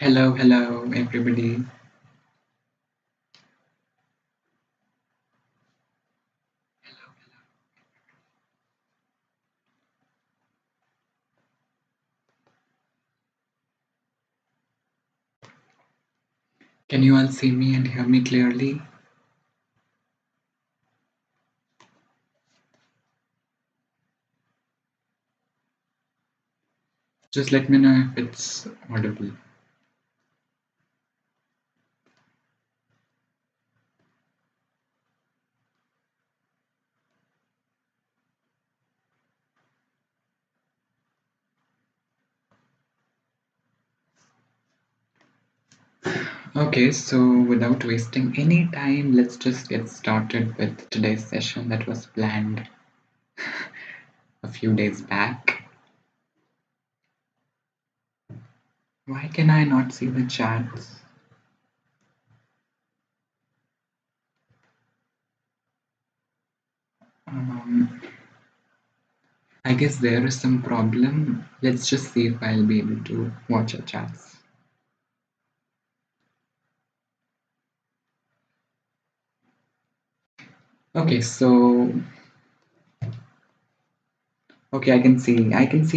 Hello, hello, everybody. Can you all see me and hear me clearly? Just let me know if it's audible. Okay, so without wasting any time, let's just get started with today's session that was planned a few days back. Why can I not see the chats? Um, I guess there is some problem. Let's just see if I'll be able to watch your chats. Okay, so okay, I can see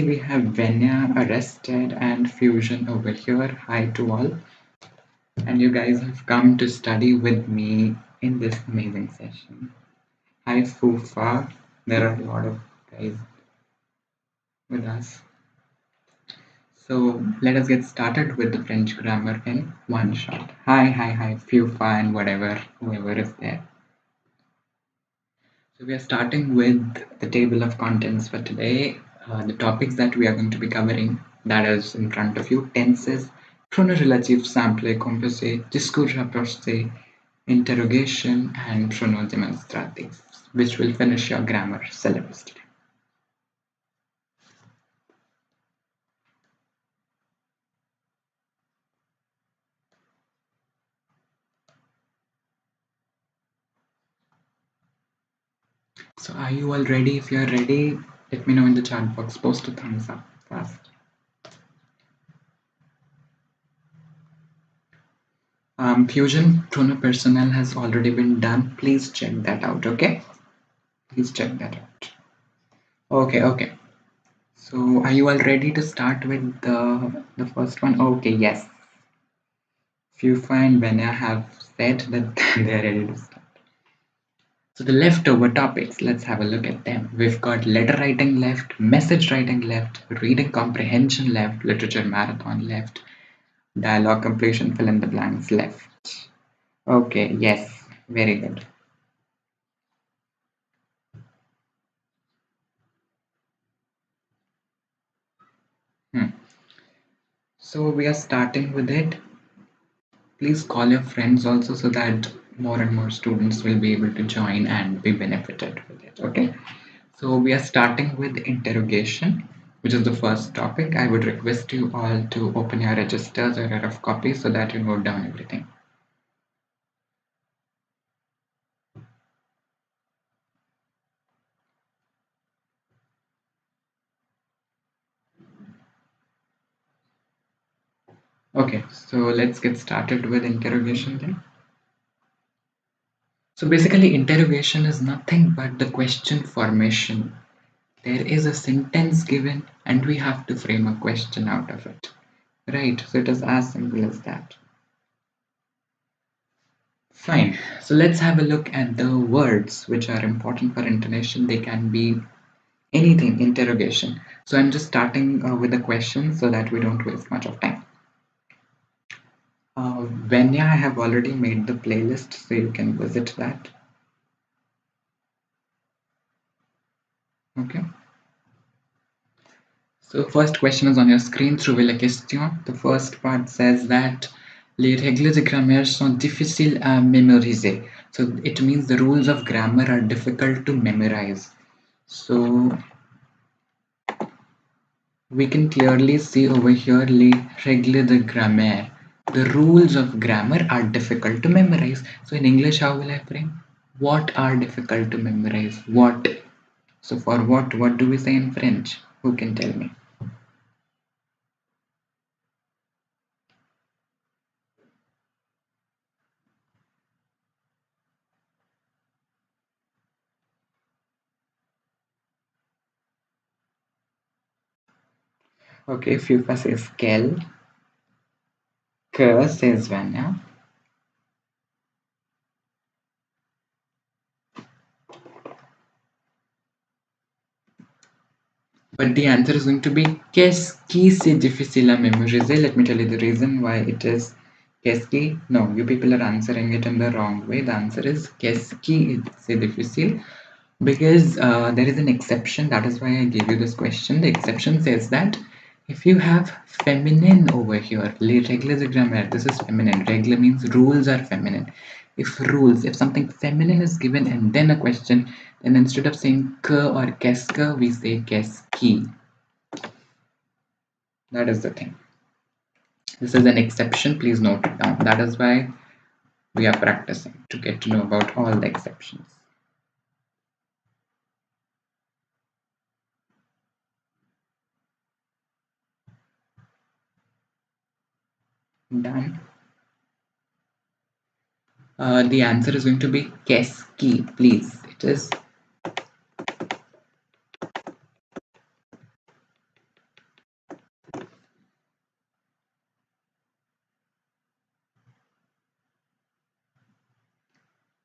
we have Venya arrested and Fusion over here. Hi to all. And you guys have come to study with me in this amazing session. Hi Fufa. There are a lot of guys with us. So let us get started with the French grammar in one shot. Hi, Fufa and whatever, whoever is there. So we are starting with the table of contents for today. The topics that we are going to be covering, that is in front of you: tenses, pronom relative simple composé, discours rapproché, interrogation, and pronom demonstrative, which will finish your grammar syllabus today. So are you all ready? If you're ready, let me know in the chat box. Post a thumbs up fast. Fusion pronom personnel has already been done. Please check that out, okay? Please check that out. Okay. So are you all ready to start with the first one? Okay, yes. Fufa and Benya have said that they're ready to start. So the leftover topics, let's have a look at them. We've got letter writing left, message writing left, reading comprehension left, literature marathon left, dialogue completion, fill in the blanks left. Okay, yes, very good. Hmm. So we are starting with it. Please call your friends also so that more and more students will be able to join and be benefited with it. Okay. So we are starting with interrogation, which is the first topic. I would request you all to open your registers or your rough copies so that you note down everything. Okay, so let's get started with interrogation then. So basically, interrogation is nothing but the question formation. There is a sentence given and we have to frame a question out of it. Right, so it is as simple as that. Fine. So let's have a look at the words which are important for intonation. They can be anything, interrogation. So I'm just starting with a question so that we don't waste much of time. Venya, I have already made the playlist so you can visit that. Okay. So first question is on your screen. Trouver la question. The first part says that les règles de grammaire sont difficiles à mémoriser. So it means the rules of grammar are difficult to memorize. So we can clearly see over here les règles de grammaire. The rules of grammar are difficult to memorize. So in English, how will I frame? What are difficult to memorize? What? So for what do we say in French? Who can tell me? Okay, Fufa says Kel. K says Vanya. But the answer is going to be qu'est-ce qui c'est difficile à mémoriser? Let me tell you the reason why it is qu'est-ce qui. No, you people are answering it in the wrong way. The answer is qu'est-ce qui c'est difficile because there is an exception. That is why I gave you this question. The exception says that if you have feminine over here, regular is grammar, this is feminine. Regular means rules are feminine. If something feminine is given and then a question, then instead of saying que or qu'est-ce que, we say qu'est-ce qui. That is the thing. This is an exception. Please note it down. That is why we are practicing to get to know about all the exceptions. Done. The answer is going to be qu'est-ce qui, please. It is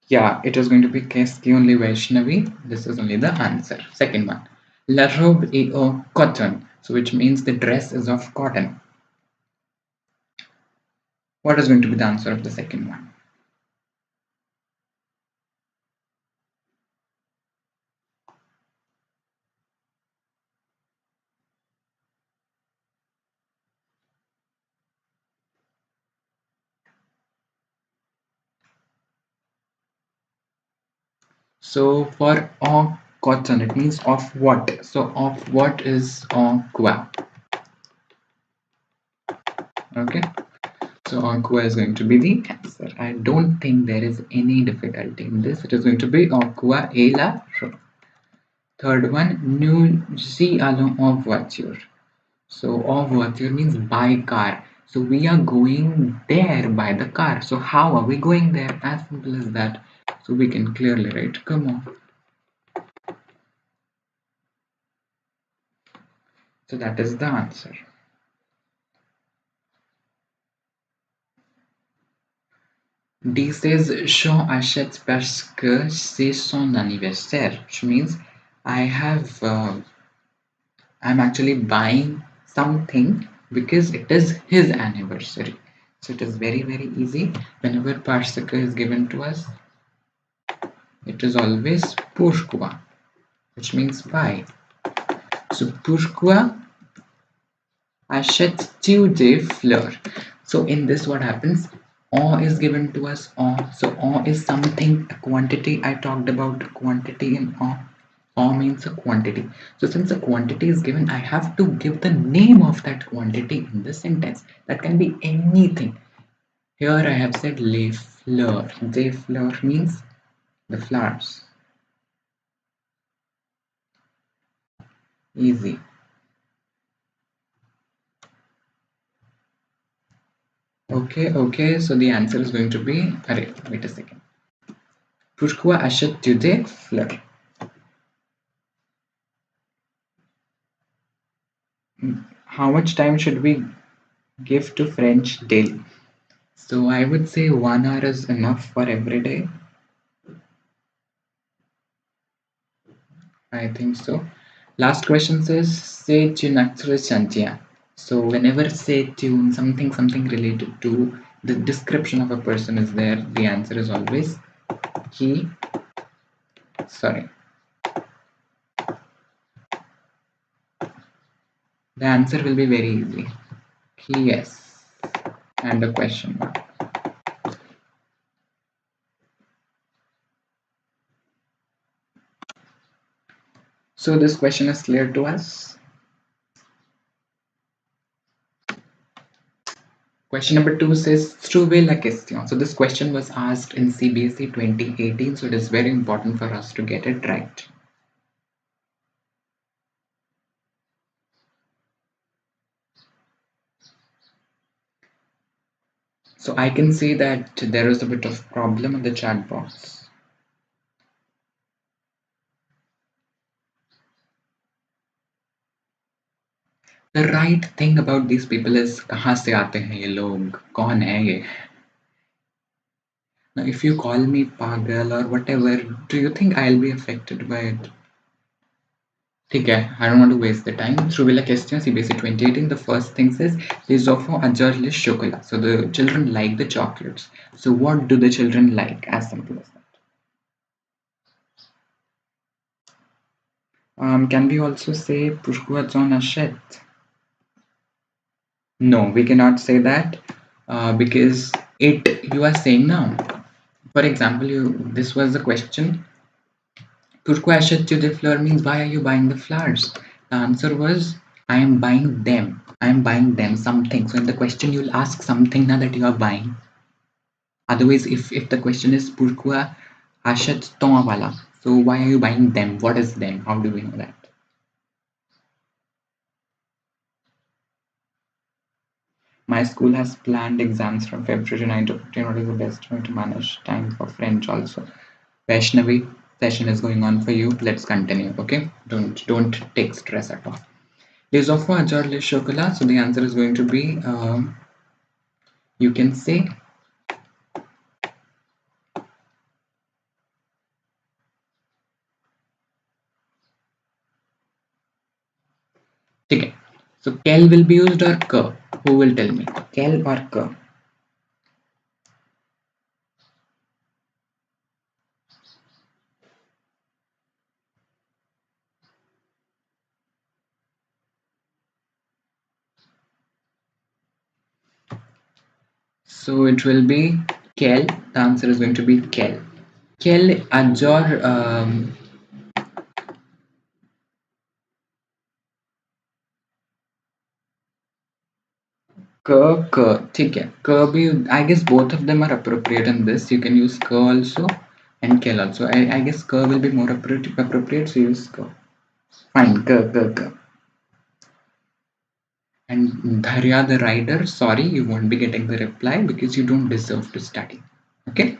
yeah, it is going to be qu'est-ce qui only Vaishnavi. This is only the answer. Second one. La robe est au cotton. So which means the dress is of cotton. What is going to be the answer of the second one? So for en cotton, it means of what? So of what is en quoi? Okay. So en quoi is going to be the answer. I don't think there is any difficulty in this. It is going to be en quoi est la robe. Third one, nous y allons en voiture. So en voiture means by car. So we are going there by the car. So how are we going there? As simple as that. So we can clearly write. Come on. So that is the answer. D says Jean achète parce que c'est son anniversaire, which means I have I'm actually buying something because it is his anniversary. So it is very very easy. Whenever parce que is given to us, it is always pourquoi, which means why. So pourquoi achètes-tu des fleurs? So in this what happens? En is given to us. En. So en is something, a quantity. I talked about quantity in en. En means a quantity. So since a quantity is given, I have to give the name of that quantity in the sentence. That can be anything. Here I have said les fleurs. Des fleurs means the flowers. Easy. Okay. So the answer is going to be. Wait a second. Pourquoi achètes-tu des fleurs? How much time should we give to French daily? So I would say 1 hour is enough for every day. I think so. Last question says, c'est une actrice chantier. So whenever say tune, something related to the description of a person is there, the answer is always he. Sorry. The answer will be very easy. Yes. And a question mark. So this question is clear to us. Question number 2 says, Trouver la question. So this question was asked in CBSE 2018, so it is very important for us to get it right. So I can see that there is a bit of problem in the chat box. The right thing about these people is कहाँ से आते हैं ये लोग, कौन है ये? Now, if you call me pagal or whatever, do you think I'll be affected by it? ठीक है, I don't want to waste the time. Through la question CBSE 2018, the first thing says les enfants adorent le chocolat. So the children like the chocolates. So what do the children like? As simple as that. Can we also say pourquoi tu en achètes? No, we cannot say that because it you are saying now. For example, this was the question. Pourquoi achètes-tu des fleurs means why are you buying the flowers? The answer was I am buying them. I am buying them something. So in the question you'll ask something now that you are buying. Otherwise, if the question is pourquoi achètes-tu wala? So why are you buying them? What is them? How do we know that? My school has planned exams from February 9 to 15. What is the best way to manage time for French also? Vaishnavi, session is going on for you. Let's continue, okay? Don't take stress at all. Les enfants adorent le chocolat. So the answer is going to be, you can say, okay. So quel will be used or que? Who will tell me? Quel or que? So it will be quel. The answer is going to be quel. Quel adore क ठीक है क भी I guess both of them are appropriate in this. You can use क also and kel also. I guess क will be more appropriate, so use क. Fine, k. And Dharya the rider, sorry, you won't be getting the reply because you don't deserve to study. Okay.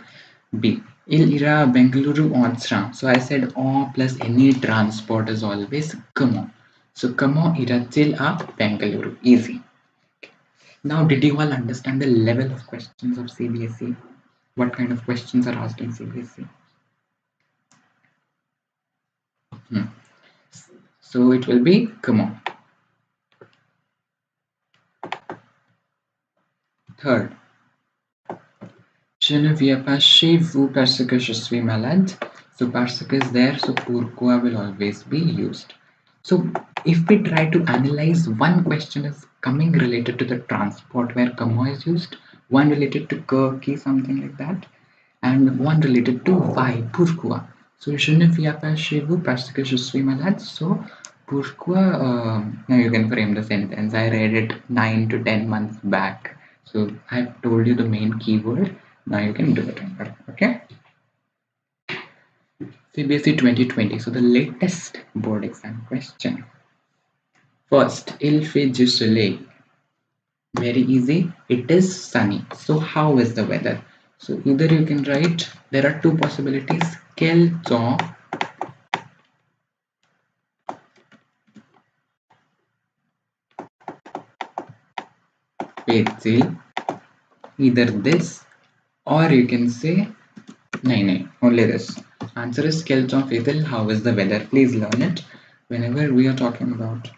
B. Il ira Bengaluru on tram. So I said on plus any transport is always comment. So comment ira till a Bengaluru. Easy. Now, did you all understand the level of questions of CBSE? What kind of questions are asked in CBSE? Hmm. So it will be come on. Third, je ne viens pas chez vous parce que je suis malade. So parce que is there, so pourquoi will always be used. So if we try to analyze, one question is coming related to the transport where comment is used, one related to que, something like that, and one related to why, pourquoi. So je ne viens pas chez vous parce que je suis malade. So pourquoi? Now you can frame the sentence. I read it 9 to 10 months back. So I've told you the main keyword. Now you can do it. Okay. CBSE 2020. So the latest board exam question. First, il fait du soleil. Very easy. It is sunny. So how is the weather? So either you can write, there are two possibilities. Quel temps fait-il? Either this or you can say, no, only this. Answer is quel temps fait-il? How is the weather? Please learn it. Whenever we are talking about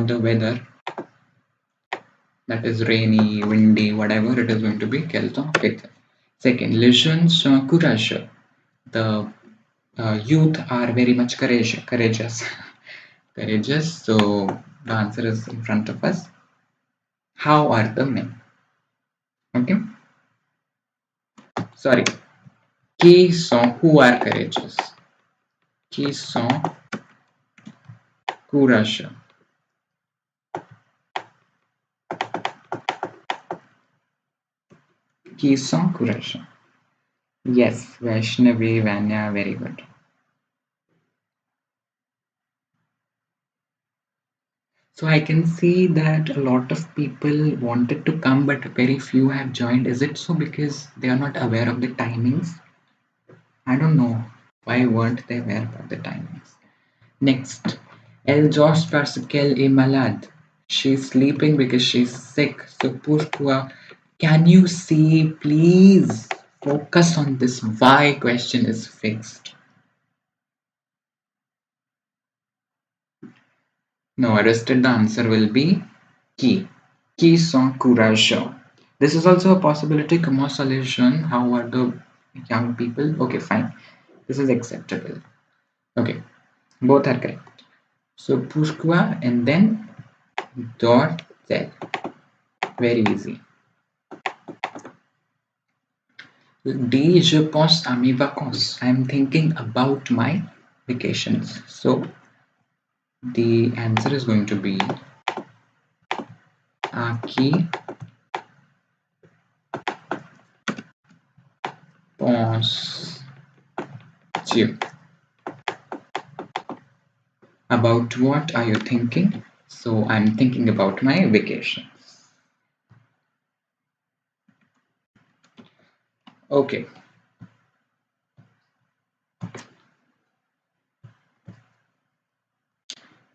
the weather, that is rainy, windy, whatever it is going to be, quel temps fait-il? Second, les jeunes sont courageux. The youth are very much courageous. So the answer is in front of us. How are the men? Okay. Sorry. Qui sont who are courageous? Qui sont courageux? Qui sont courageux? Yes, Vaishnavi, Vanya, very good. So I can see that a lot of people wanted to come, but very few have joined. Is it so because they are not aware of the timings? I don't know why weren't they aware about the timings. Next, Elle dort parce qu'elle est malade. She's sleeping because she's sick. So pourquoi? Can you see, please? Focus on this. Why question is fixed. No, arrested. The answer will be qui. Qui sont courageux. This is also a possibility. Comment sont les jeunes? How are the young people? Okay, fine. This is acceptable. Okay, both are correct. So pourquoi and then dort-elle. Very easy. D, je pense à mes vacances. I'm thinking about my vacations. So the answer is going to be à qui penses-tu? About what are you thinking? So I'm thinking about my vacations. Okay.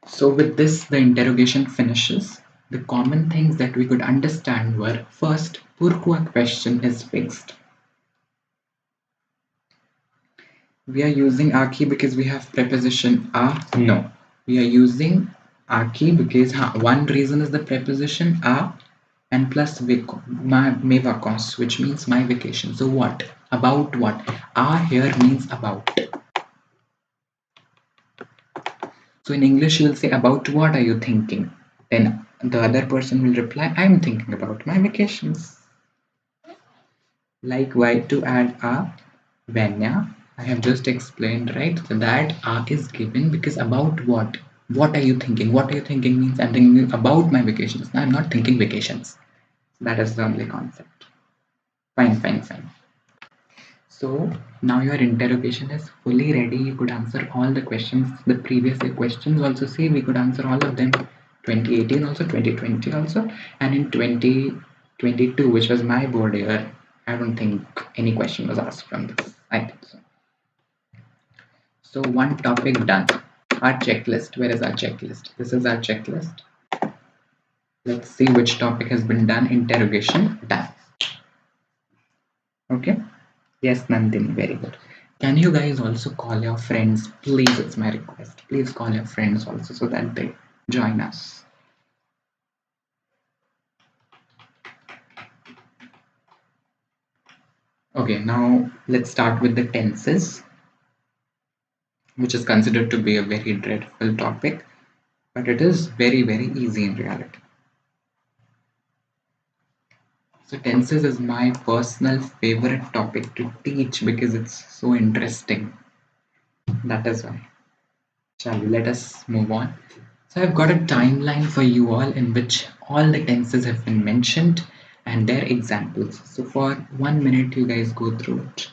So with this, the interrogation finishes. The common things that we could understand were first, pourquoi question is fixed. We are using our key because we have preposition a. No, we are using our key because one reason is the preposition a and plus mes vacances, which means my vacation. So what? About what? A here means about. So in English, you will say, about what are you thinking? Then the other person will reply, I'm thinking about my vacations. Like why to add a Vanya, I have just explained, right? So that a is given because about what? What are you thinking? What are you thinking means I'm thinking about my vacations. No, I'm not thinking vacations. That is the only concept. Fine, fine, fine. So now your interrogation is fully ready. You could answer all the questions. The previous year questions also say we could answer all of them. 2018 also, 2020 also, and in 2022, which was my board year, I don't think any question was asked from this. I think so. So one topic done. Our checklist. Where is our checklist? This is our checklist. Let's see which topic has been done. Interrogation done. Okay. Yes, Nandini, very good. Can you guys also call your friends? Please, it's my request. Please call your friends also so that they join us. Okay, now let's start with the tenses, which is considered to be a very dreadful topic, but it is very, very easy in reality. So tenses is my personal favorite topic to teach because it's so interesting. That is why. Shall we let us move on? So I've got a timeline for you all in which all the tenses have been mentioned and their examples. So for 1 minute, you guys go through it.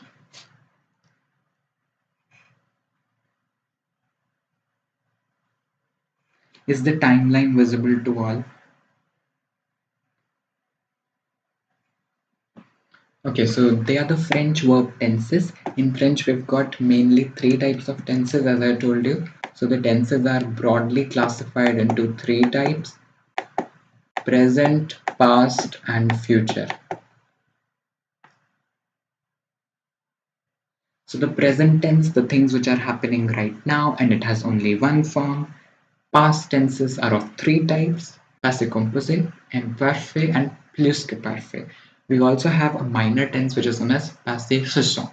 Is the timeline visible to all? Okay, so they are the French verb tenses. In French, we've got mainly three types of tenses, as I told you. So the tenses are broadly classified into three types: present, past, and future. So the present tense, the things which are happening right now, and it has only one form. Past tenses are of three types: passé composé, imparfait, and plus que parfait. We also have a minor tense which is known as passé récent.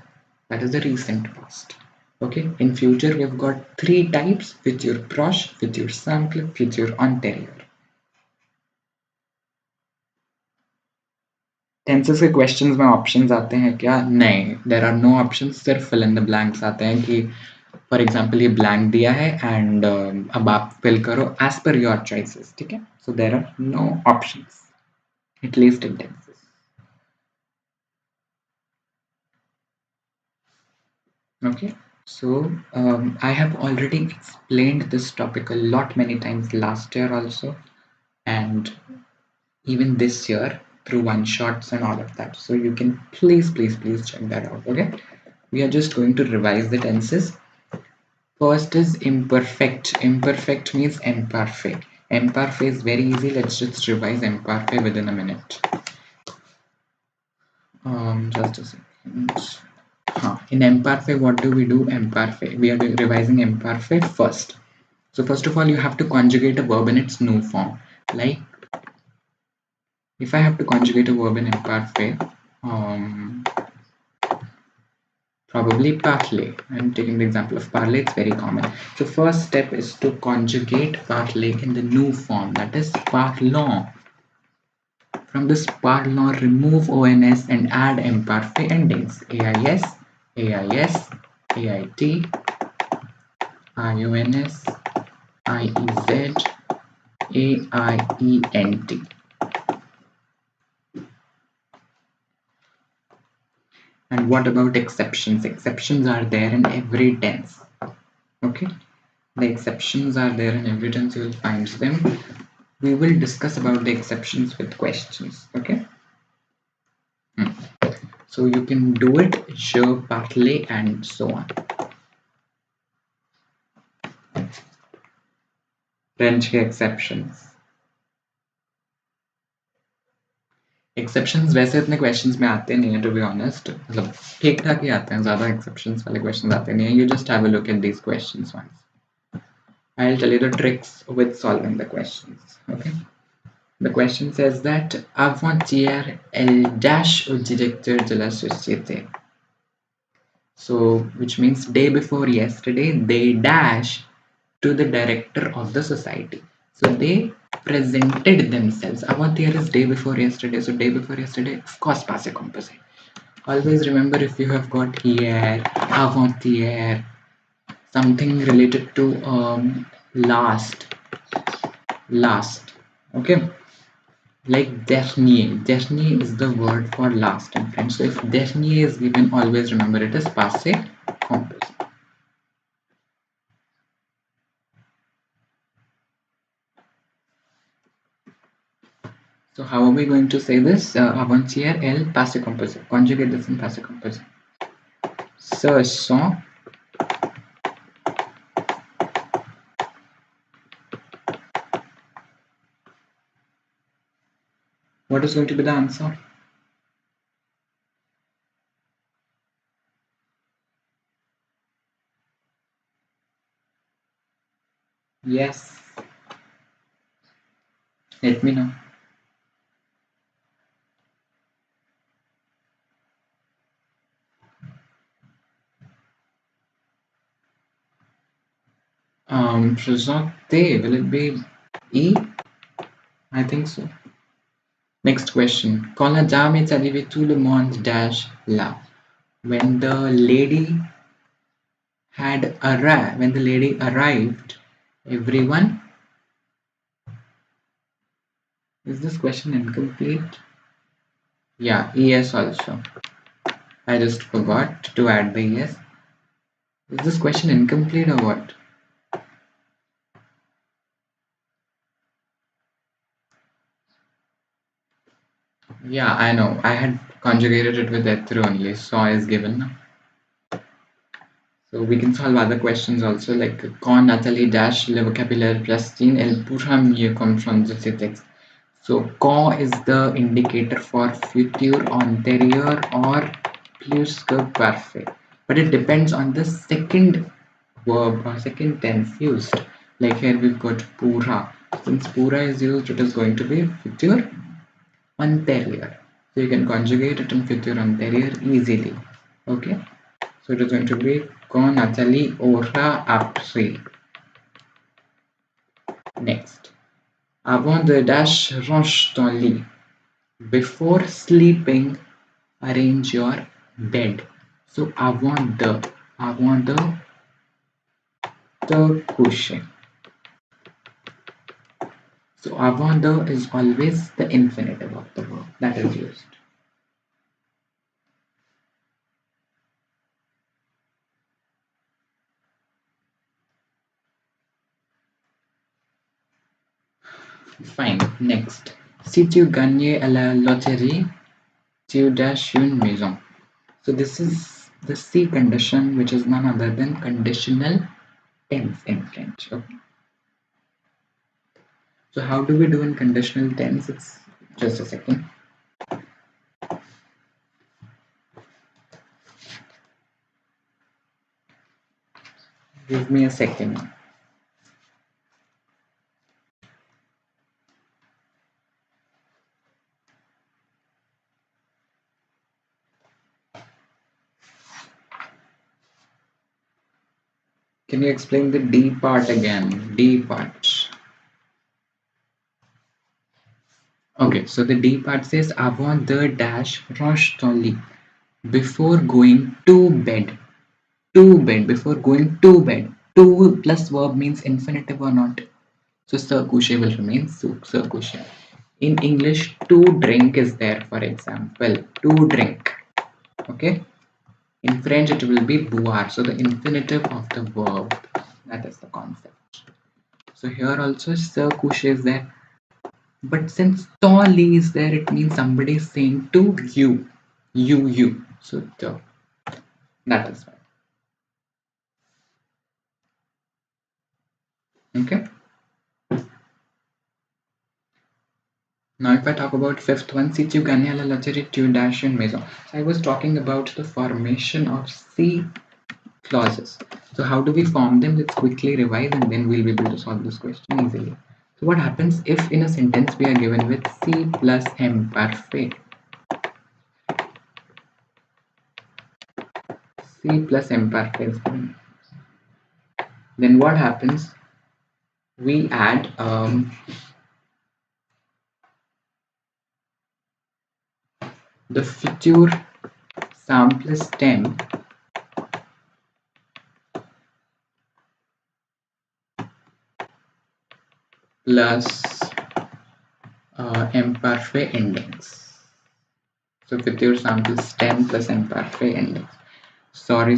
That is the recent past. Okay, in future we've got three types: futur proche, futur simple, futur antérieur. Tenses के questions में options आते हैं क्या? नहीं, there are no options, सिर्फ fill in the blanks आते हैं कि फॉर एग्जांपल ये ब्लैंक दिया है एंड अब आप फिल करो एज पर योर चॉइसेस. ठीक है, so there are no options at least in tenses. Okay, so I have already explained this topic a lot many times last year also, and even this year through one shots and all of that, so you can please check that out. Okay, we are just going to revise the tenses. First is imperfect. Imperfect means imperfect. Imperfect is very easy. Let's just revise imperfect within a minute. Just a second. In imperfect, what do we do? Imperfect. We are revising imperfect first. So first of all, you have to conjugate a verb in its new form. Like if I have to conjugate a verb in imperfect, probably parler. I'm taking the example of parler. It's very common. So first step is to conjugate parler in the new form, that is parlons. From this parlons, remove ons and add imperfect endings: ais, ais, ait, ions, iez, aient. And what about exceptions? Exceptions are there in every tense. Okay, the exceptions are there in every tense. You will find them. We will discuss about the exceptions with questions. Okay. So you can do it, je, parler, and so on. French के exceptions. Exceptions वैसे इतने questions में आते नहीं हैं, to be honest. मतलब ठीक ठाक ही आते हैं, ज़्यादा exceptions वाले questions आते नहीं हैं. You just have a look at these questions once. I'll tell you the tricks with solving the questions. Okay. The question says that avant-hier, elle dash au directeur de la société. So, which means day before yesterday, they dash to the director of the society. So they presented themselves. Avant-hier is day before yesterday. So day before yesterday, of course, passé composé. Always remember, if you have got hier, avant-hier, something related to last. Okay. Like dernier. Dernier is the word for last in French. So if dernier is given, always remember it is passé composé. So how are we going to say this? Avant-hier, elle, passé composé. Conjugate this in passé composé. Ce sont what is going to be the answer? Yes. Let me know. Présenter, will it be E? I think so. Next question. Quand la dame est arrivée, tout le monde dash là. When the lady arrived, everyone. Is this question incomplete? Yeah, ES also. I just forgot to add the ES. Is this question incomplete or what? Yeah, I know. I had conjugated it with être only. Saw is given now. So we can solve other questions also, like quand Nathalie dash le vocabulaire pristine, elle pourra mieux comprendre ce texte. So quand is the indicator for future antérieur or plus que parfait. But it depends on the second verb or second tense used. Like here we've got pourra. Since pourra is used, it is going to be future antérieur. So you can conjugate it in future antérieur easily. Okay. So it is going to be quand Nathalie aura appris. Next. Avant de dash, range ton lit. Before sleeping, arrange your bed. So avant de te coucher. So avant de is always the infinitive of the verb that is used. Fine. Next. Si tu gagnais à la loterie, tu dash une maison. So this is the C condition, which is none other than conditional tense in French. Okay. So how do we do in conditional tense? It's just a second. Give me a second. Can you explain the D part again? D part. Okay, so the D part says avant the dash range ton lit. Before going to bed. To bed. Before going to bed. To plus verb means infinitive or not. So se coucher will remain se coucher. In English, to drink is there, for example. To drink. Okay. In French, it will be boire. So the infinitive of the verb. That is the concept. So here also se coucher is there. But since tall is there, it means somebody is saying to you. You. So that is right. Okay. Now, if I talk about fifth one, si tu gagnes la loterie, tu dash une maison. So I was talking about the formation of C clauses. So how do we form them? Let's quickly revise and then we'll be able to solve this question easily. So what happens if in a sentence we are given with C plus M parfait? C plus M parfait is given. Then what happens? We add the future sample stem plus imperfect index. So future sample stem plus imperfect index. Sorry.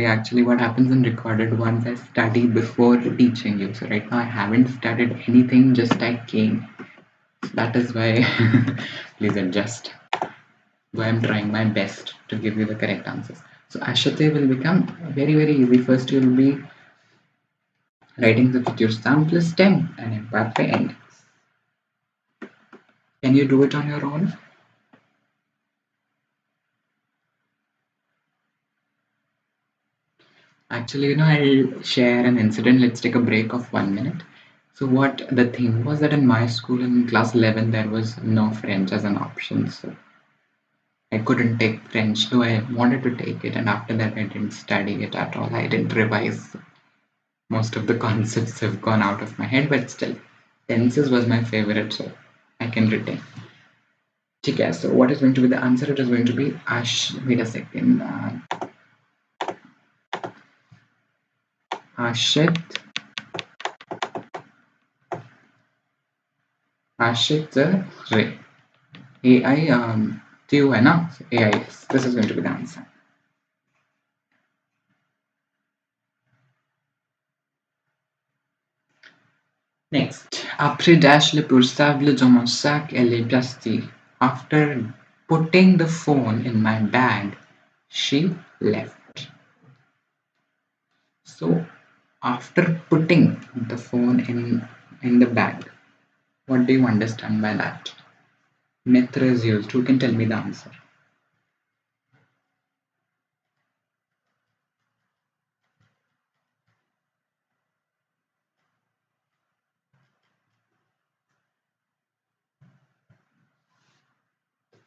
Actually, what happens in recorded ones, I study before teaching you. So right now I haven't studied anything, just I came. That is why please adjust. Why I'm trying my best to give you the correct answers. So Ashate will become very easy. First you will be writing the future sample stem and imperfect index. Can you do it on your own? Actually, I'll share an incident. Let's take a break of 1 minute. So, what the thing was that in my school in class 11, there was no French as an option. So, I couldn't take French, though I wanted to take it. And after that, I didn't study it at all. I didn't revise. Most of the concepts have gone out of my head, but still, tenses was my favorite, so I can retain. Okay, so what is going to be the answer? It is going to be Ash. Wait a second. Ashit. Ashit Ray. AI TU है ना? AIS. This is going to be the answer. Next, après dash le portable dans mon sac elle est plastique. After putting the phone in my bag, she left. So, after putting the phone in the bag, what do you understand by that? Method is used. Who can tell me the answer?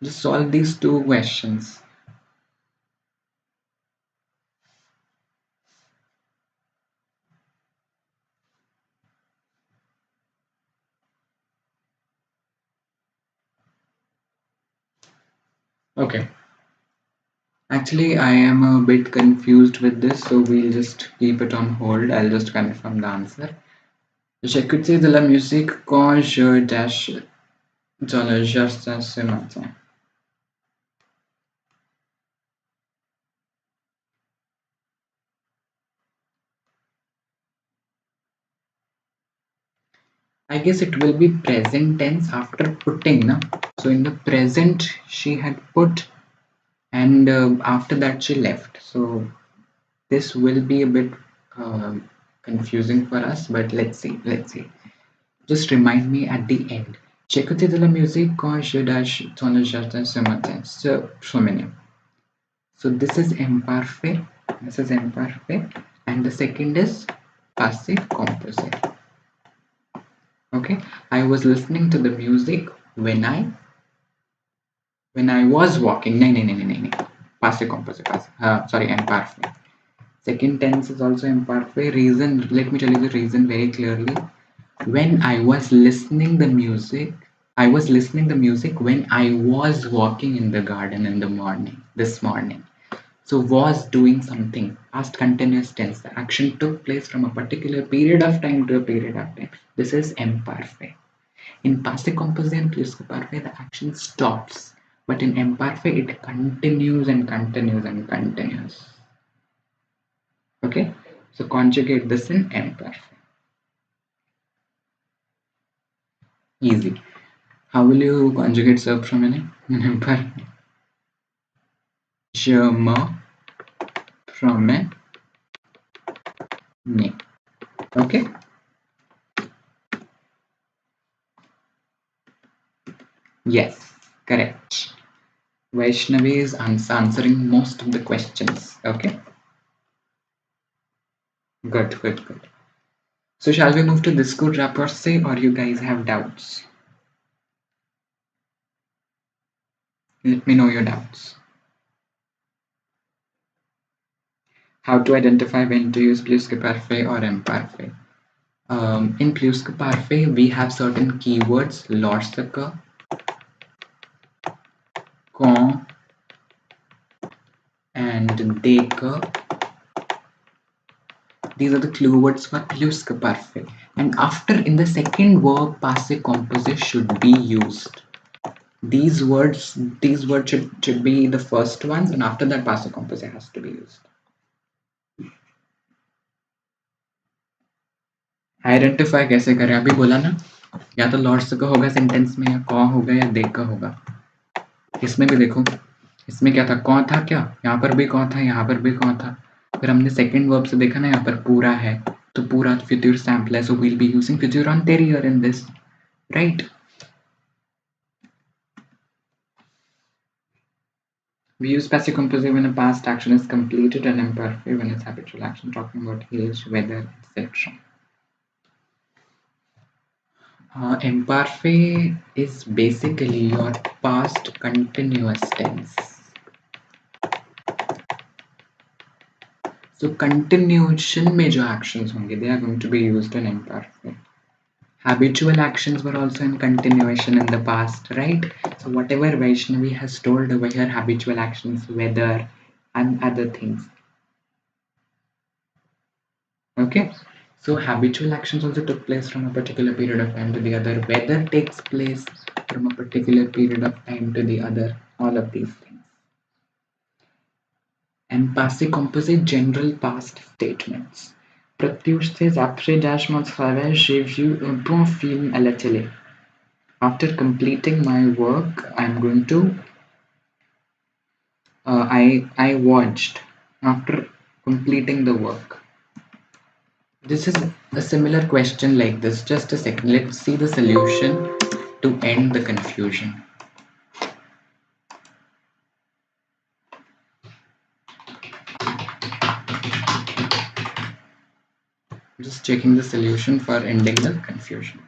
Just solve these two questions. Okay. Actually, I am a bit confused with this, so we'll just keep it on hold. I'll just confirm the answer. J'écoutais de la musique quand je dash dans le jardin ce matin. I guess it will be present tense after putting, no? So in the present, she had put, and after that she left. So this will be a bit confusing for us, but let's see. Just remind me at the end. J'écoutais de la musique quand je dash dans le jardin ce matin. So many. So this is imparfait. This is imparfait. And the second is passé composé. Okay. I was listening to the music when I was walking. No. Passé composé. Sorry, imparfait. Second tense is also imperfect. Reason, let me tell you the reason very clearly. When I was listening the music, I was listening the music when I was walking in the garden in the morning, this morning. So was doing something, past continuous tense. The action took place from a particular period of time to a period of time. This is imperfect. In passé composé and presque parfait, the action stops. But in imperfect, it continues and continues and continues. Okay, so conjugate this in imperfect. Easy. How will you conjugate subpronoun in imperfect? Je me promène. Okay. Yes, correct. Vaishnavi is answering most of the questions. Okay. Good. So shall we move to discours rapporté, or you guys have doubts? Let me know your doubts. How to identify when to use plus que parfait or imparfait. In plus que parfait, we have certain keywords, lorsque, quand, and dès que. These are the clue words for plus que parfait. And after, in the second verb, passé composé should be used. These words should be the first ones, and after that, passé composé has to be used. Identify कैसे करें? अभी बोला ना, या तो Lord's का होगा sentence में, या कौन होगा, या दे का होगा. इसमें भी देखो, इसमें क्या था, कौन था क्या, यहाँ पर भी कौन था, यहाँ पर भी कौन था. फिर हमने सेकंड वर्ब से देखा ना, यहाँ पर पूरा है, तो पूरा फ्यूचर सैम्पल है, so we'll be using future anterior in this, right? We use passive composite when a past action is completed and imperfect when it's habitual action, talking about age, weather, etc. Imperfect is basically your past continuous tense. So continuation में जो actions होंगे, they are going to be used in imperfect. Habitual actions were also in continuation in the past, right? So whatever Vaishnavi has told over here, habitual actions, weather, and other things. Okay, so habitual actions also took place from a particular period of time to the other. Weather takes place from a particular period of time to the other. All of these things. And passé composé general past statements. Pratyush says, après dash mon travail, j'ai vu un bon film à la télé. After completing my work, I'm going to. I watched after completing the work. This is a similar question like this. Just a second. Let's see the solution to end the confusion. Just checking the solution for ending the confusion.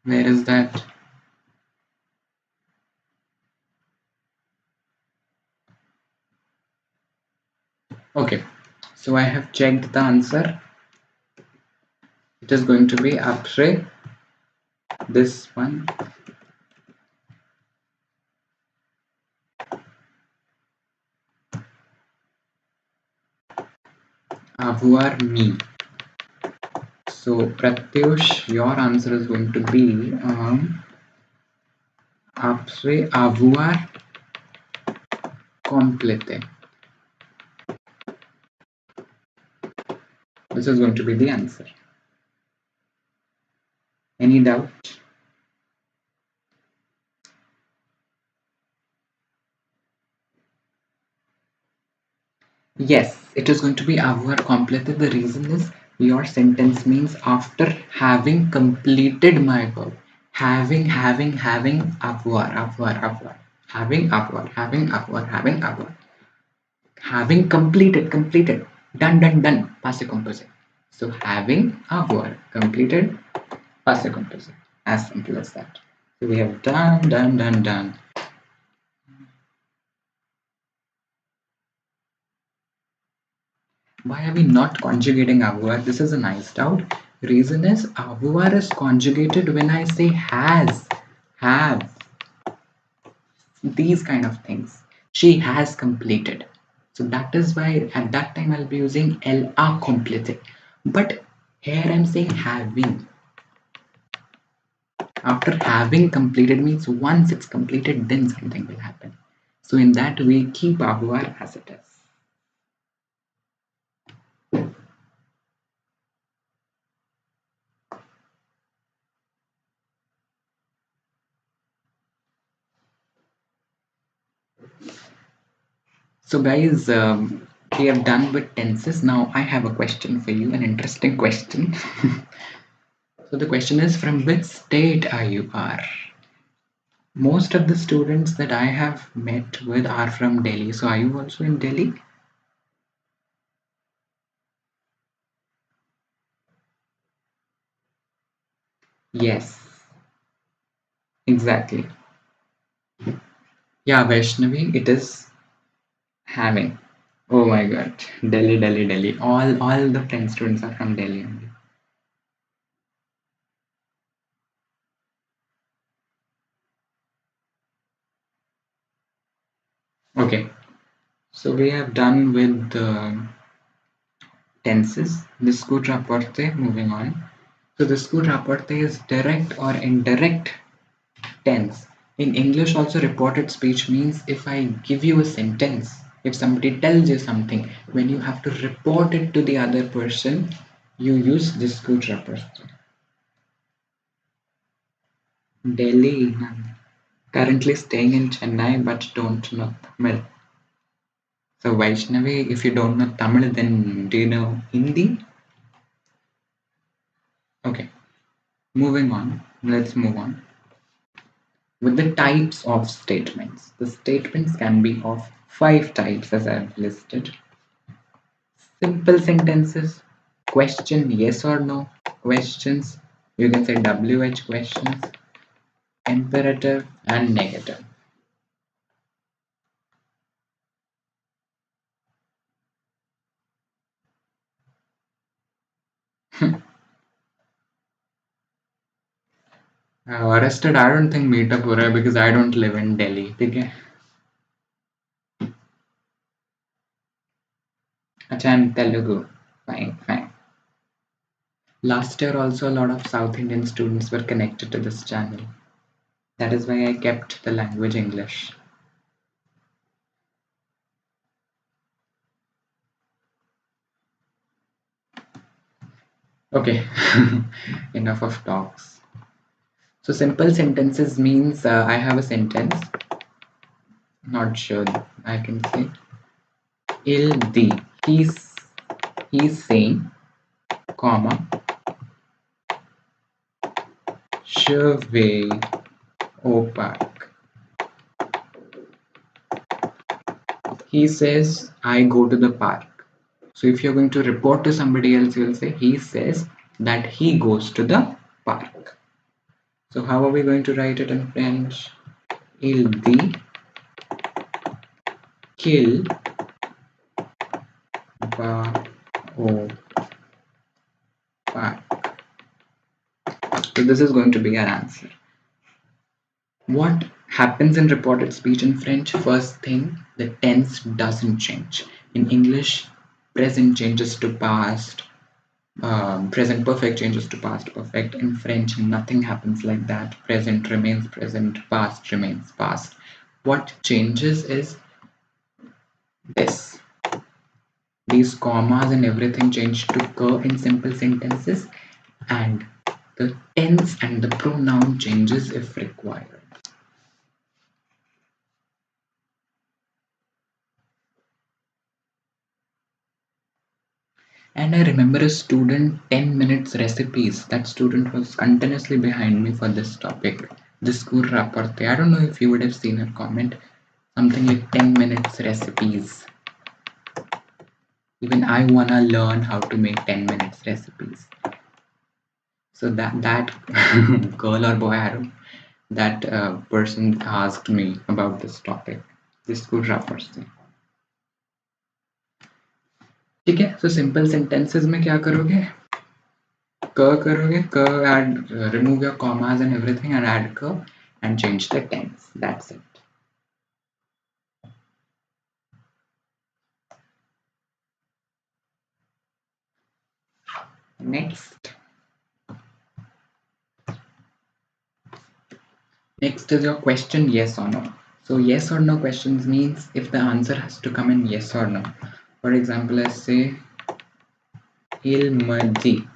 Where is that? Okay, so I have checked the answer. It is going to be après this one. Avoir me. So Pratyush, your answer is going to be après avoir compléter. This is going to be the answer. Any doubt? Yes, it is going to be avoir complété. The reason is your sentence means after having completed my verb. Having, avoir. Having, avoir. Having completed. Done. Passé composé. So having, avoir. Completed, passé composé. As simple as that. So we have done. Why are we not conjugating avoir? This is a nice doubt. Reason is avoir is conjugated when I say has, have, these kind of things. She has completed. So that is why at that time I'll be using elle a complété. But here I'm saying having. After having completed means once it's completed, then something will happen. So in that way, keep avoir as it is. So guys, we have done with tenses. Now I have a question for you, an interesting question. So the question is, from which state are you are? Most of the students that I have met with are from Delhi. So are you also in Delhi? Yes, exactly. Yeah, Vaishnavi, it is having. Oh my God, Delhi. All the French students are from Delhi only. Okay, so we have done with the tenses. Disco rapporte, moving on. So disco rapporte is direct or indirect tense. In English also reported speech means if I give you a sentence, if somebody tells you something, when you have to report it to the other person, you use disco rapporte. Delhi, currently staying in Chennai but don't know Tamil. So Vaishnavi, if you don't know Tamil, then do you know Hindi? Okay, moving on. Let's move on. With the types of statements. The statements can be of 5 types as I've listed. Simple sentences, question yes or no, questions, you can say WH questions, imperative and negative. Arrested, I don't think meetup हो रहा है because I don't live in Delhi. ठीक है? अच्छा, I'm Telugu. Fine. Last year also a lot of South Indian students were connected to this channel. That is why I kept the language English. Okay, enough of talks. So simple sentences means I have a sentence. Not sure I can say. Il di. He's saying, comma. Je vais au parc. He says, I go to the park. So if you're going to report to somebody else, you'll say he says that he goes to the park. So how are we going to write it in French? Il dit qu'il va au parc. So this is going to be our answer. What happens in reported speech in French? First thing, the tense doesn't change. In English, present changes to past, present perfect changes to past perfect. In French, nothing happens like that. Present remains present, past remains past. What changes is this. These commas and everything change to "ka" in simple sentences, and the tense and the pronoun changes if required. And I remember a student 10 minutes recipes. That student was continuously behind me for this topic. Discours rapporte. I don't know if you would have seen her comment. Something like 10 minutes recipes. Even I wanna learn how to make 10 minutes recipes. So that girl or boy, I don't, that person asked me about this topic. Discours rapporte. ठीक है, so simple sentences में क्या करोगे? करोगे, add, remove your commas and everything and add and change the tense. That's it. Next. Next is your question, yes or no. So yes or no questions means if the answer has to come in yes or no. For example, let's say ilmadi.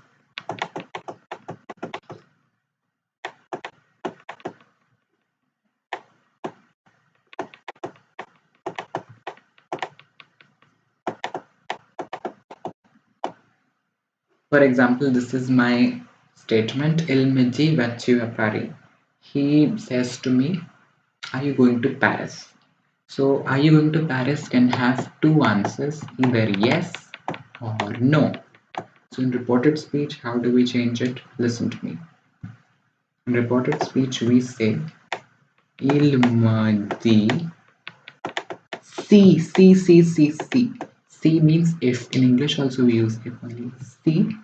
For example, this is my statement. Ilmadi Vachivapari. He says to me, are you going to Paris? So, are you going to Paris can have two answers, either yes or no. So, in reported speech, how do we change it? Listen to me. In reported speech, we say ilmadi C. C means if. In English, also we use if only. C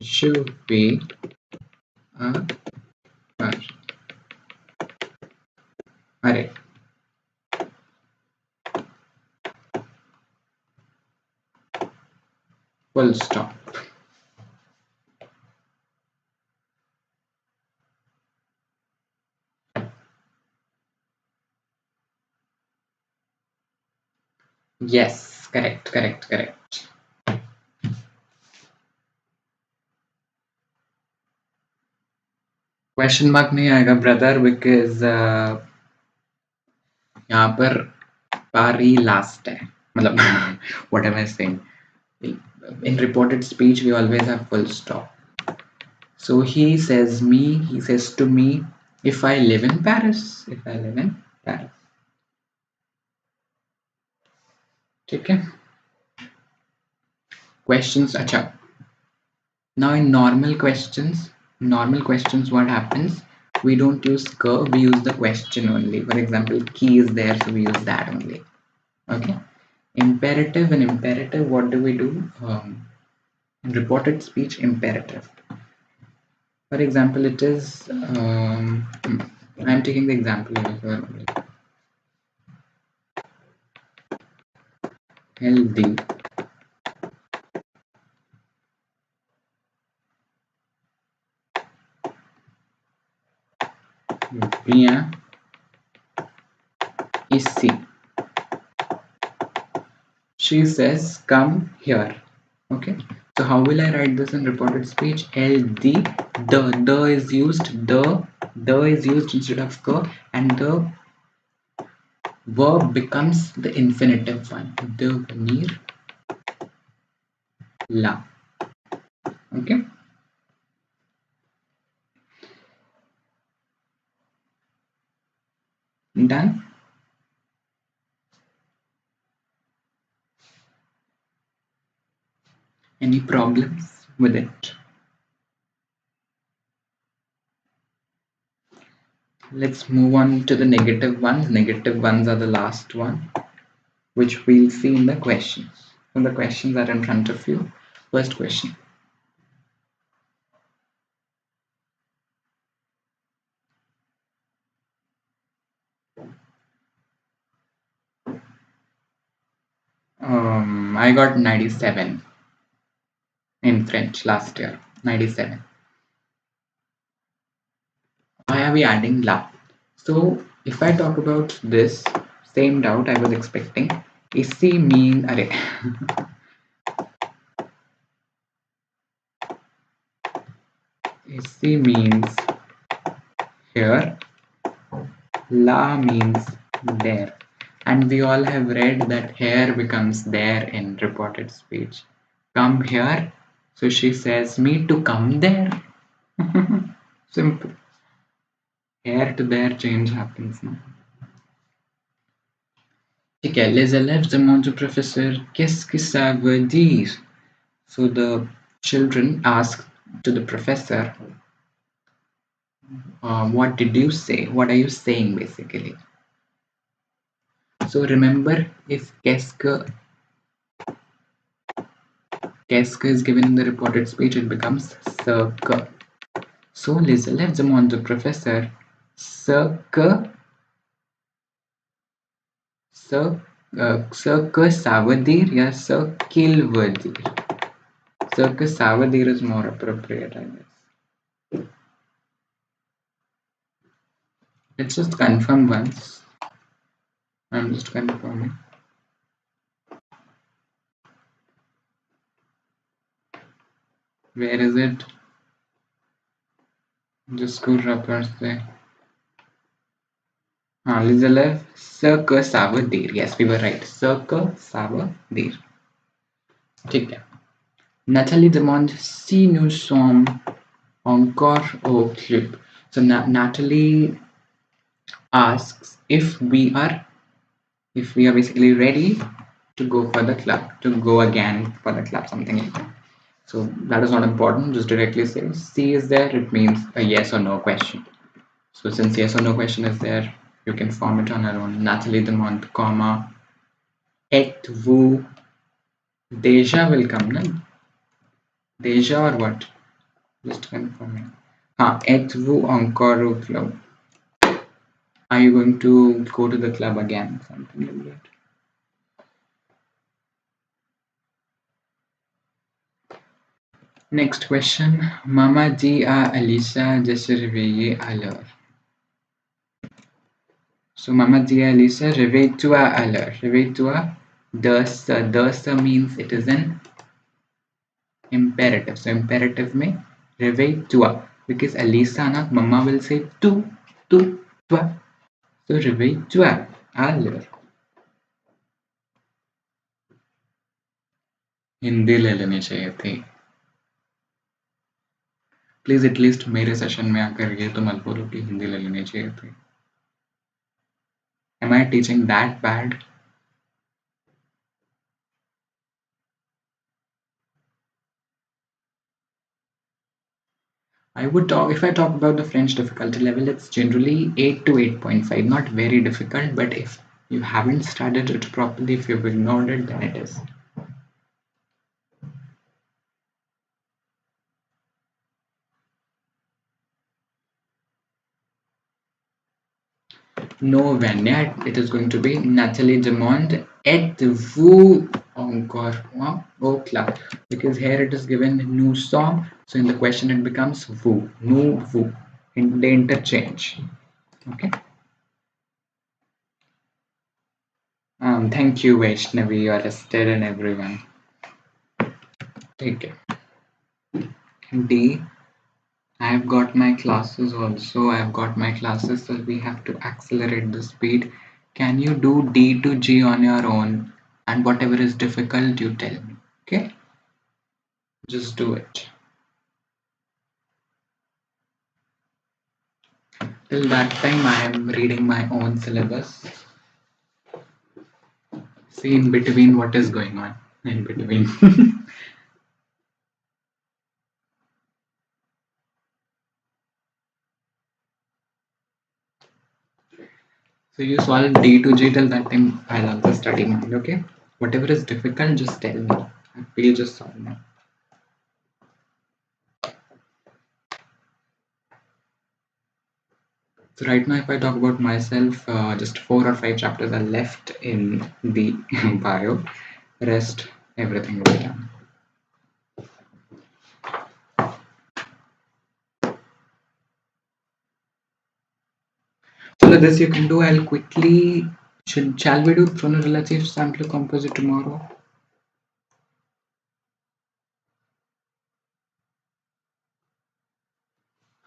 should be a par. Alright. Full stop. Yes, correct. Question mark नहीं आएगा brother because यहाँ पर पारी last है मतलब what am I saying? In reported speech we always have full stop. So he says to me, if I live in Paris. ठीक है. Questions. अच्छा. Now in normal questions what happens? We don't use "ka", we use the question only. For example, key is there, so we use that only. Okay. Imperative. In imperative, what do we do? In reported speech, imperative. For example, it is. I'm taking the example here. Healthy. Bien. Ici. She says, come here. Okay. So how will I write this in reported speech? LD. The is used. The is used instead of "ka", and the verb becomes the infinitive one. Devenir la. Okay. Done. Any problems with it? Let's move on to the negative ones. Negative ones are the last one, which we'll see in the questions. So the questions are in front of you. First question. I got 97 in French last year. 97. Why are we adding la? So if I talk about this, Same doubt I was expecting. Isi mean, array. Isi means here, la means there. And we all have read that here becomes there in reported speech. Come here. So she says me to come there. Simple. Here to there change happens now. ठीक है, les élèves demandent au professeur qu'est-ce que ça veut dire. So the children ask to the professor, what did you say? What are you saying basically? So remember, if qu'est-ce que is given in the reported speech, it becomes ce que. So les élèves demandent au professeur ce que ça veut dire या ce qu'il veut dire. Ce que ça veut dire is more appropriate, I guess. Let's just confirm once. I'm just confirming. Where is it? जिसको rubber से हाँ, les élèves ce que ça veut dire. Yes, we were right. Ce que ça veut dire. ठीक है. Nathalie demande si nous sommes encore au club. So Natalie asks if we are basically ready to go for the club, to go again for the club, something like that. So that is not important. Just directly say C is there. It means a yes or no question. So since yes or no question is there, you can form it on your own. Nathalie demande, comma, êtes-vous déjà will come, no? Déjà or what? Just confirming. Êtes-vous encore au club? Are you going to go to the club again? Something like that. Next question. Mama dit à Alisa de se réveiller à l'heure. So Mama dit à Alisa, réveille-toi à l'heure. Réveille-toi. The means it is an imperative. So imperative में réveille-toi. Because Alisa na Mama will say tu, toi. So réveille-toi à l'heure. Hindi ले लेनी चाहिए थी. Please at least मेरे session में आकर ये तो मत बोलो कि हिंदी ले लेनी चाहिए थी. Am I teaching that bad? If I talk about the French difficulty level, it's generally 8 to 8.5, not very difficult, but if you haven't studied it properly, if you've ignored it, then it is. No, Vanya, it is going to be Nathalie demande, êtes-vous encore au club? Because here it is given nous sommes, so in the question it becomes vous, nous, vous, in the interchange. Okay. Thank you, Vaishnavi, you are rested and everyone. Take it. D. I've got my classes also. I've got my classes, so we have to accelerate the speed. Can you do D to G on your own? And whatever is difficult, you tell me. Okay? Just do it. Till that time, I am reading my own syllabus. See in between what is going on. In between. So you solve D to G till that time. I'll also study mine. Okay? Whatever is difficult, just tell me. We'll just solve now. So right now, if I talk about myself, just 4 or 5 chapters are left in the bio. Rest, everything will be done. So this you can do. I'll quickly Shall we do prono-relative sample composite tomorrow?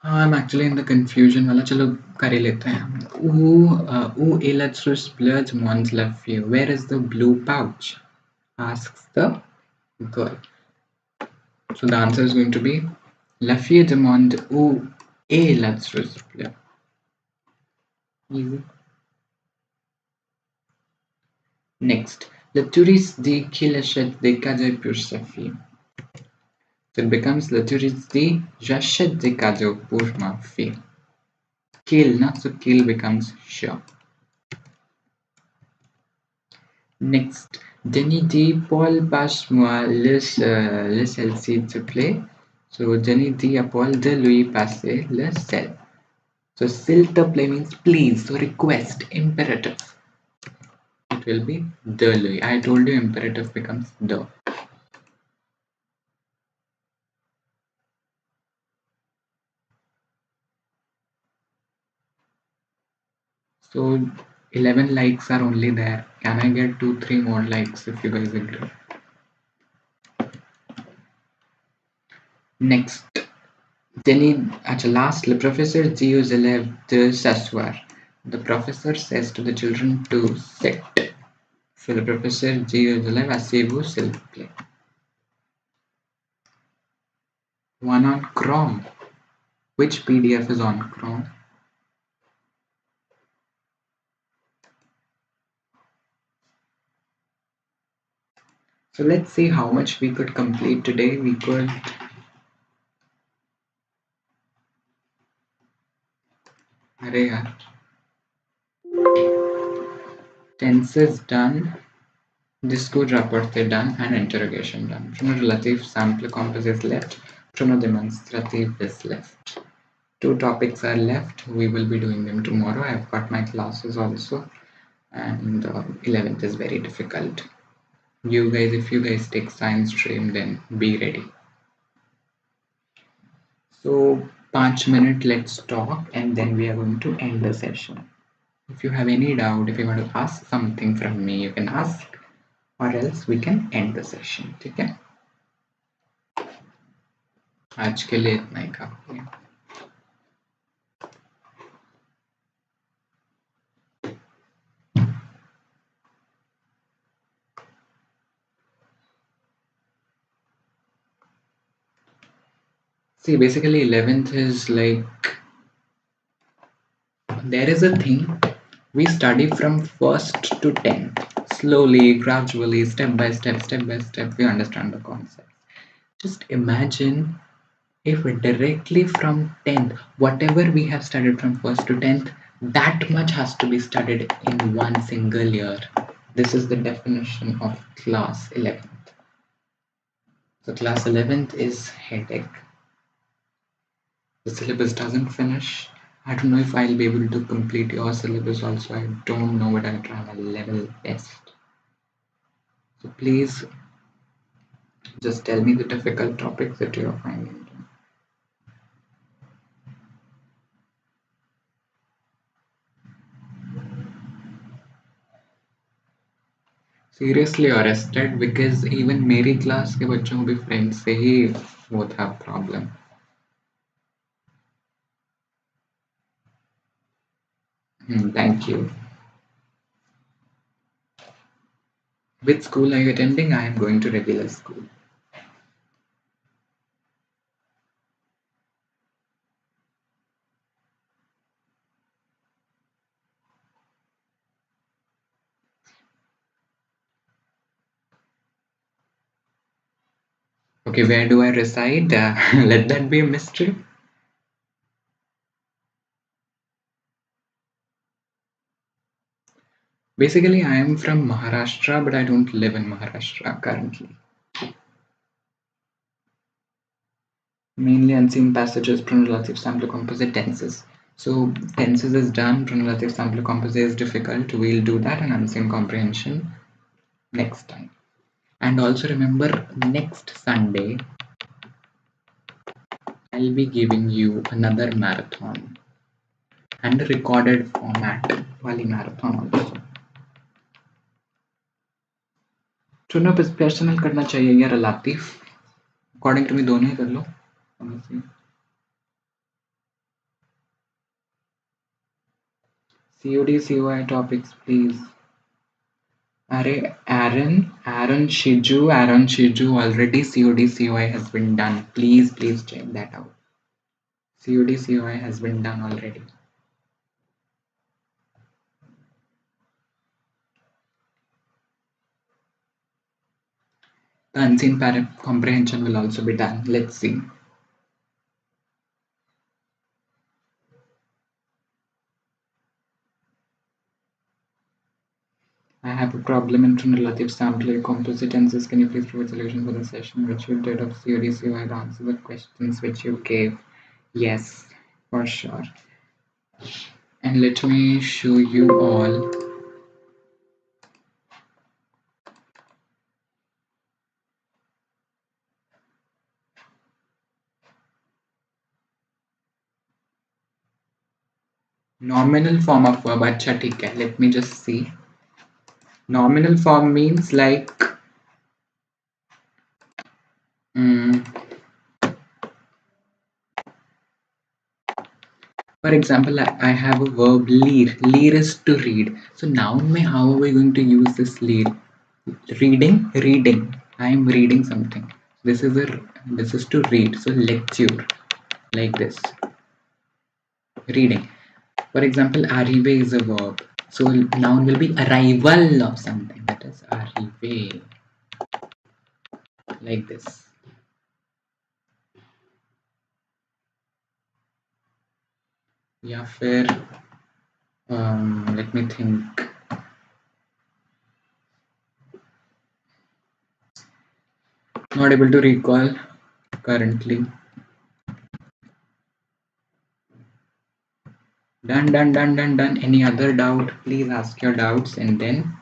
हाँ, I'm actually in the confusion वाला चलो कर ही लेते हैं. Who illustrates blurs one's left view? Where is the blue pouch? Asks the girl. So the answer is going to be la fille demande où est illustrates bleu. Easy. Next, le touriste dit qu'il achète des cadeaux pour sa fille. So it becomes le touriste dit j'achète des cadeaux pour ma fille. Qu'il, not so qu'il becomes sure. Next, Denis dit Paul passe-moi le sel s'il te plaît. So Denis dit à Paul de lui passer le sel. So s'il te plaît means please, so request, imperative. It will be de lui. I told you imperative becomes de. So 11 likes are only there. Can I get 2-3 more likes if you guys agree? Next, last, le professeur dit aux élèves de s'asseoir. The professor says to the children to sit. So le professeur dit aux élèves asseyez-vous s'il vous plaît. One on Chrome. Which PDF is on Chrome? So let's see how much we could complete today. We could अरे यार tenses done, discourse rapporte done, and interrogation done. Prono-relative sample composite is left. Prono-demonstrative is left. 2 topics are left. We will be doing them tomorrow. I've got my classes also, and 11th is very difficult. You guys, if you guys take science stream, then be ready. So 5 minutes, let's talk, and then we are going to end the session. If you have any doubt, if you want to ask something from me, you can ask, or else we can end the session. ठीक है? आज के लिए इतना ही काफी है. See, basically 11th is like, there is a thing, we study from 1st to 10th. Slowly, gradually, step by step, we understand the concept. Just imagine if directly from 10th, whatever we have studied from 1st to 10th, that much has to be studied in one single year. This is the definition of class 11th. So class 11th is headache. The syllabus doesn't finish. I don't know if I'll be able to complete your syllabus also. I don't know, but I'll try my level best. So please just tell me the difficult topics that you're finding. Seriously arrested because even मेरी class के बच्चों को भी friends से ही वो था problem. Thank you. Which school are you attending? I am going to regular school. Okay, where do I reside? Let that be a mystery. Basically, I am from Maharashtra, but I don't live in Maharashtra currently. Mainly unseen passages, pronulative sample composite tenses. So tenses is done, pronulative sample composite is difficult. We'll do that and unseen comprehension next time. And also remember, next Sunday, I'll be giving you another marathon and a recorded format, Wali marathon also. चुनो personal करना चाहिए या relative, according to me दोनों ही कर लो। COD COI topics please. Array Aaron Shiju already COD COI has been done. Please check that out. COD COI has been done already. The unseen comprehension will also be done. Let's see. I have a problem in relative sampling composite tenses. Can you please provide solution for the session which you did of COD COI to answer the questions which you gave? Yes, for sure. And let me show you all. Nominal form of verb. Acha, theek hai. Let me just see. Nominal form means like mm, for example, I have a verb leer. Leer is to read. So noun mein how are we going to use this leer? Reading. I am reading something. This is to read. So lecture like this. Reading. For example, arrive is a verb. So noun will be arrival of something. That is arrive. Like this. या फिर let me think. Not able to recall currently. Done. Any other doubt? Please ask your doubts and then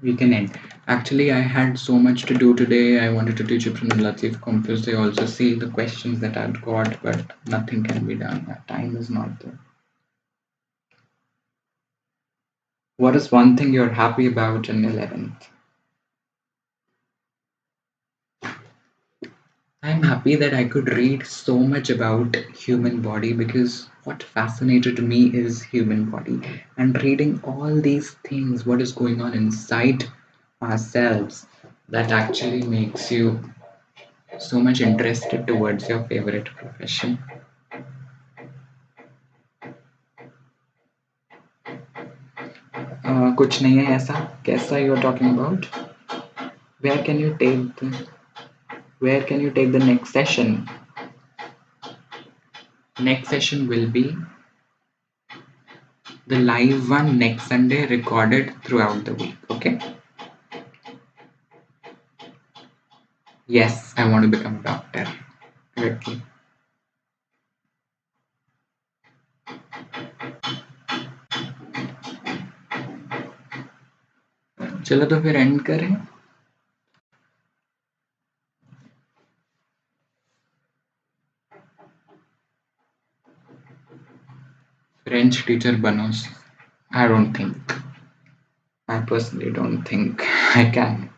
we can end. Actually, I had so much to do today. I wanted to teach you from Latif Compass. I also see the questions that I've got, but nothing can be done. Time is not there. What is one thing you're happy about in 11th? I'm happy that I could read so much about human body because what fascinated me is human body and reading all these things, what is going on inside ourselves, that actually makes you so much interested towards your favorite profession. कुछ नहीं है ऐसा कैसा you are talking about? Where can you take the where can you take the next session? Next session will be the live one next Sunday recorded throughout the week. Okay. Yes, I want to become a doctor. Correctly. चलो तो फिर and करें. French teacher बनो. I don't think. I personally don't think I can.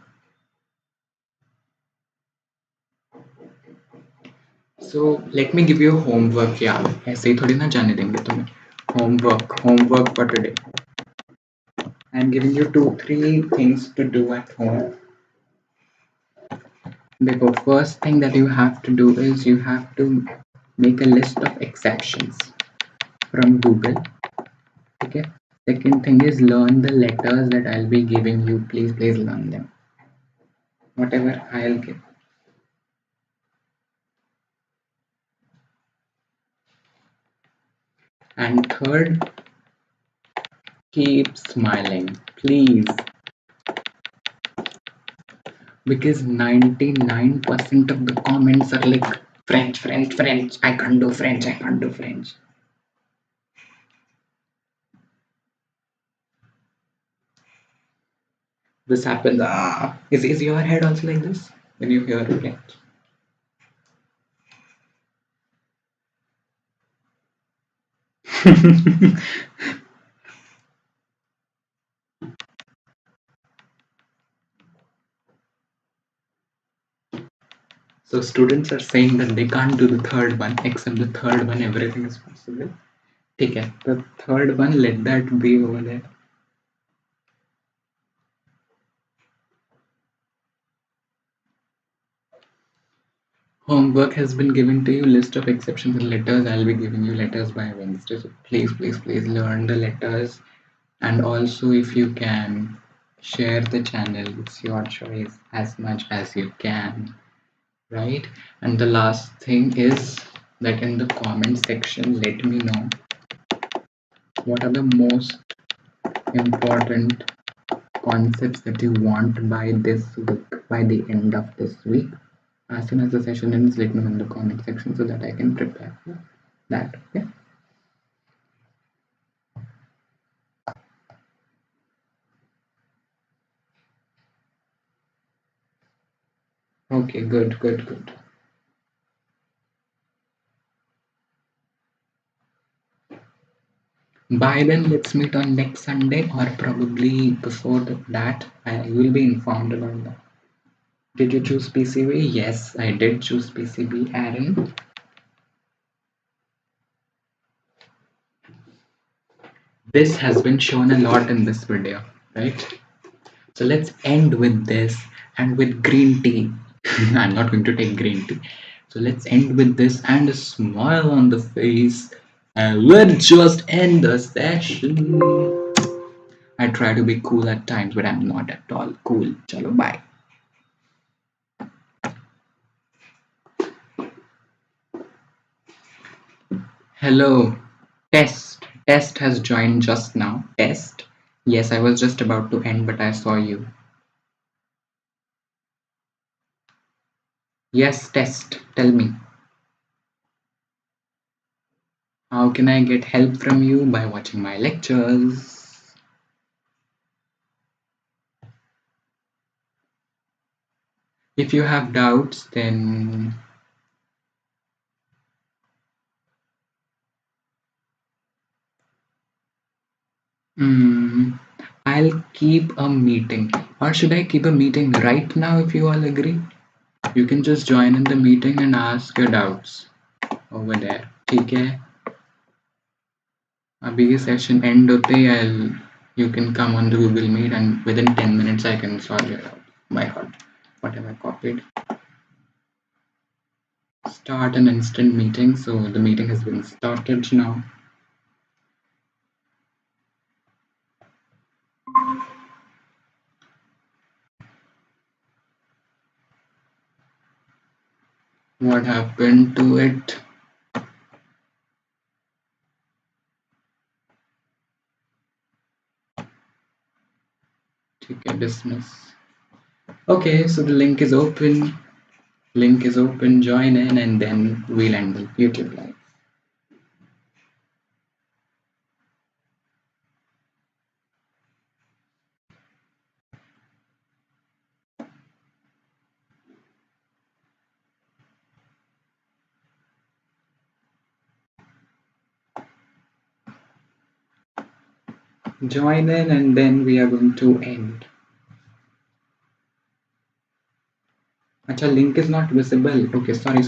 So let me give you homework यार. ऐसे ही थोड़ी ना जाने देंगे तुम्हें. Homework for today. I'm giving you 2-3 things to do at home. The first thing that you have to do is you have to make a list of exceptions from Google. Okay. Second thing is learn the letters that I'll be giving you. Please learn them. Whatever I'll give. And third, keep smiling, please. Because 99% of the comments are like French. I can't do French. This happens. Is your head also like this when you hear French? So students are saying that they can't do the third one, except the third one, everything is possible. Okay, the third one, let that be over there. Homework has been given to you, list of exceptions and letters. I'll be giving you letters by Wednesday. So please, please, please learn the letters. And also, if you can, share the channel. It's your choice as much as you can, right? And the last thing is that in the comment section, let me know what are the most important concepts that you want by this week, by the end of this week. As soon as the session ends, let me know in the comment section so that I can prepare for that. Okay. Okay, good, good, good. By then, let's meet on next Sunday or probably before that. I will be informed about that. Did you choose PCB? Yes, I did choose PCB, Aaron. This has been shown a lot in this video, right? So let's end with this and with green tea. I'm not going to take green tea. So let's end with this and a smile on the face. And let's just end the session. I try to be cool at times, but I'm not at all cool. Chalo, bye. Hello. Test. Test has joined just now. Test. Yes, I was just about to end, but I saw you. Yes, Test. Tell me. How can I get help from you? By watching my lectures. If you have doubts, then I'll keep a meeting. Or should I keep a meeting right now if you all agree? You can just join in the meeting and ask your doubts over there. ठीक है? अभी ये session end होते ही you can come on the Google Meet and within 10 minutes I can solve it out by heart. Whatever I copied. Start an instant meeting. So the meeting has been started now. What happened to it? Okay, dismiss. Okay, so the link is open. Link is open. Join in, and then we'll end the YouTube live. Join in, and then we are going to end. Acha, link is not visible. Okay, sorry.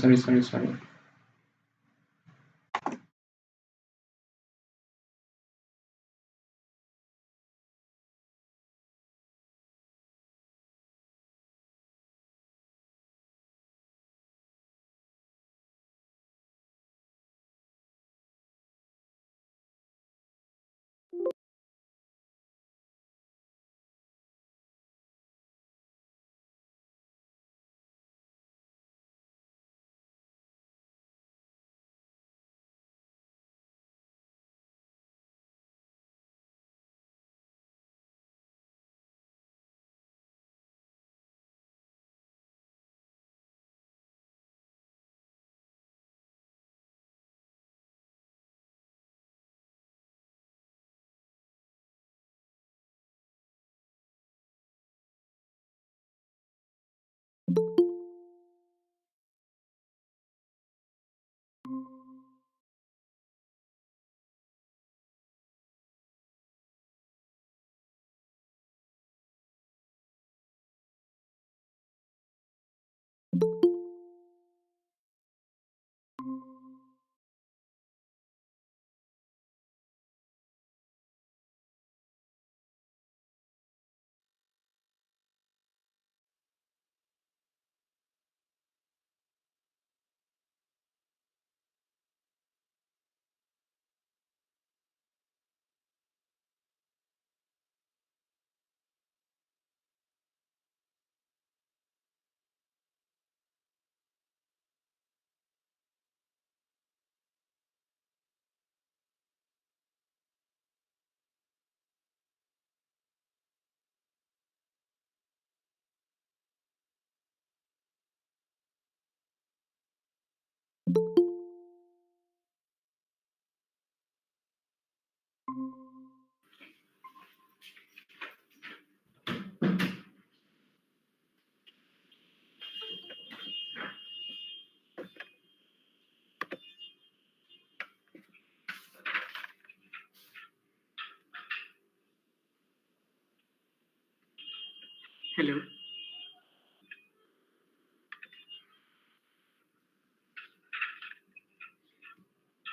Hello.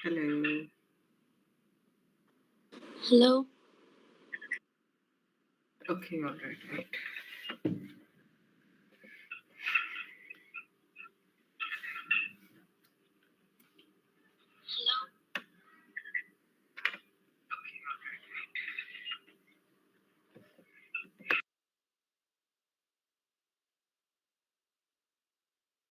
Hello. Hello. Okay, all right, right.